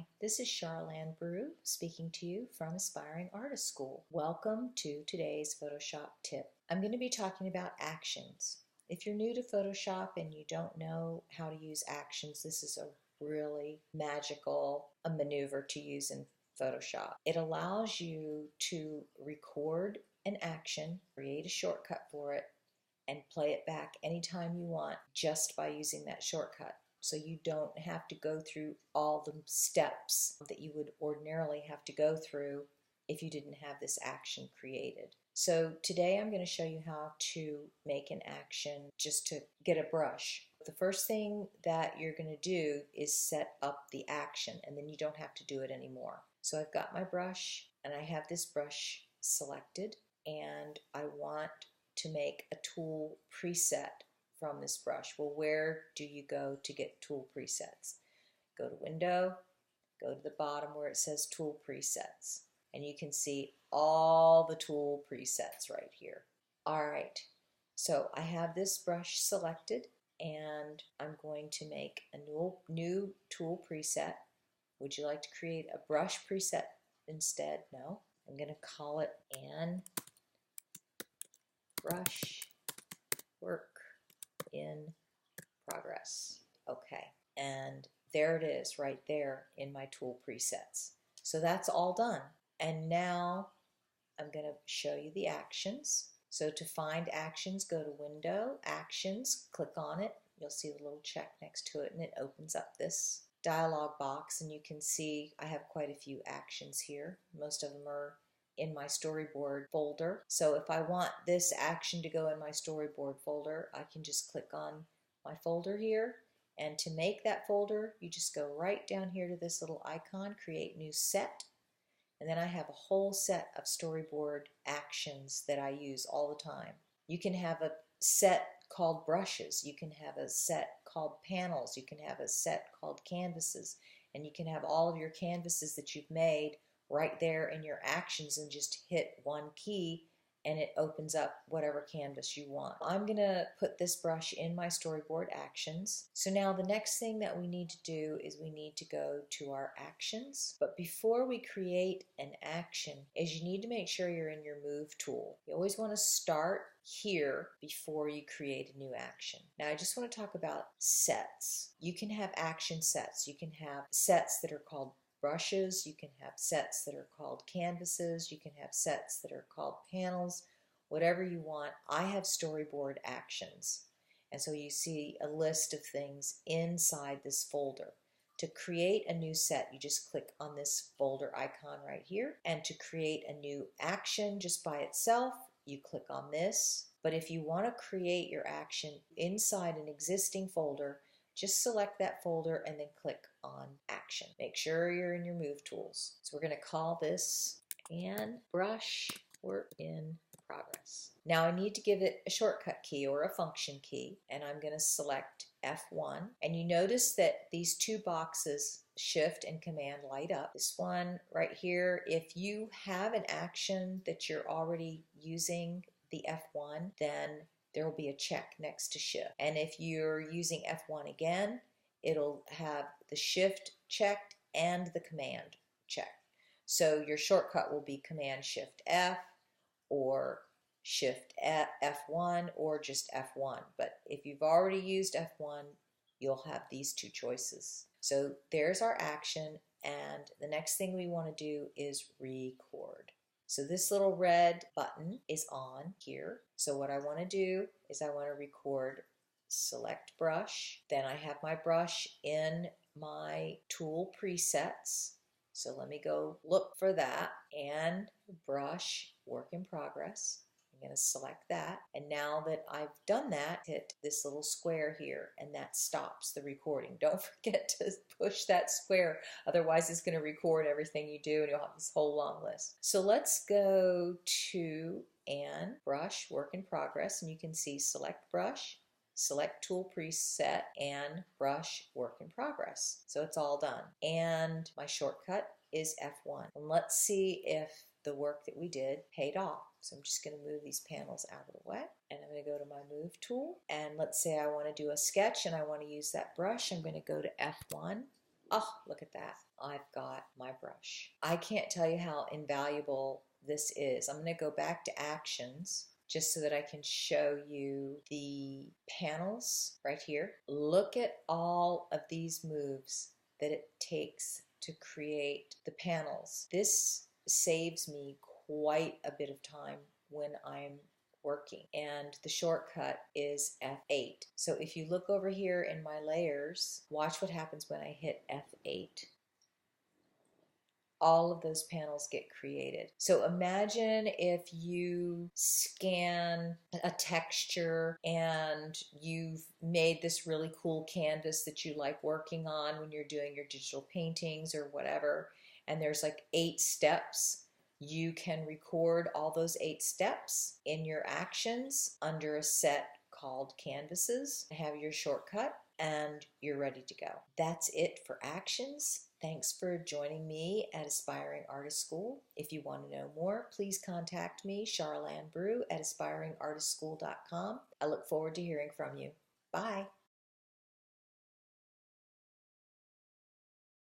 Hi, this is Charlene Brew speaking to you from Aspiring Artist School. Welcome to today's Photoshop tip. I'm going to be talking about actions. If you're new to Photoshop and you don't know how to use actions, this is a really magical maneuver to use in Photoshop. It allows you to record an action, create a shortcut for it, and play it back anytime you want just by using that shortcut. So you don't have to go through all the steps that you would ordinarily have to go through if you didn't have this action created. So today I'm going to show you how to make an action just to get a brush. The first thing that you're going to do is set up the action, and then you don't have to do it anymore. So I've got my brush and I have this brush selected, and I want to make a tool preset from this brush. Well, where do you go to get tool presets? Go to Window, go to the bottom where it says Tool Presets, and you can see all the tool presets right here. All right, so I have this brush selected, and I'm going to make a new tool preset. Would you like to create a brush preset instead? No, I'm going to call it An Brush Work in Progress. Okay, and there it is right there in my tool presets. So that's all done. And now I'm going to show you the actions. So to find actions, go to Window, Actions, click on it. You'll see the little check next to it, and it opens up this dialog box, and you can see I have quite a few actions here. Most of them are in my storyboard folder. So if I want this action to go in my storyboard folder, I can just click on my folder here, and to make that folder you just go right down here to this little icon, Create New Set, and then I have a whole set of storyboard actions that I use all the time. You can have a set called brushes, you can have a set called panels, you can have a set called canvases, and you can have all of your canvases that you've made right there in your actions and just hit one key and it opens up whatever canvas you want. I'm going to put this brush in my storyboard actions. So now the next thing that we need to do is we need to go to our actions. But before we create an action, is you need to make sure you're in your move tool. You always want to start here before you create a new action. Now I just want to talk about sets. You can have action sets. You can have sets that are called brushes, you can have sets that are called canvases, you can have sets that are called panels, whatever you want. I have storyboard actions, and so you see a list of things inside this folder. To create a new set, you just click on this folder icon right here, and to create a new action just by itself, you click on this. But if you want to create your action inside an existing folder, just select that folder and then click on Action. Make sure you're in your move tools. So we're going to call this An Brush Work in Progress. Now I need to give it a shortcut key or a function key, and I'm going to select F1. And you notice that these two boxes, Shift and Command, light up. This one right here, if you have an action that you're already using the F1, then there will be a check next to Shift. And if you're using F1 again, it'll have the Shift checked and the Command checked. So your shortcut will be Command Shift F or Shift F1 or just F1. But if you've already used F1, you'll have these two choices. So there's our action, and the next thing we want to do is record. So this little red button is on here. So what I want to do is I want to record, select brush. Then I have my brush in my tool presets. So let me go look for that. And brush, work in progress. I'm going to select that. And now that I've done that, hit this little square here, and that stops the recording. Don't forget to push that square, otherwise it's going to record everything you do and you'll have this whole long list. So let's go to An Brush Work in Progress, and you can see select brush, select tool preset, and brush work in progress. So it's all done. And my shortcut is F1. And let's see if the work that we did paid off. So I'm just going to move these panels out of the way, and I'm going to go to my move tool, and let's say I want to do a sketch and I want to use that brush. I'm going to go to F1. Oh, look at that. I've got my brush. I can't tell you how invaluable this is. I'm going to go back to actions just so that I can show you the panels right here. Look at all of these moves that it takes to create the panels. This saves me quite a bit of time when I'm working, and the shortcut is F8. So if you look over here in my layers, watch what happens when I hit F8. All of those panels get created. So imagine if you scan a texture and you've made this really cool canvas that you like working on when you're doing your digital paintings or whatever, and there's like 8 steps. You can record all those 8 steps in your actions under a set called canvases, have your shortcut, and you're ready to go. That's it for actions. Thanks for joining me at Aspiring Artist School. If you want to know more, please contact me, Charlanne Brew, at aspiringartistschool.com. I look forward to hearing from you. Bye.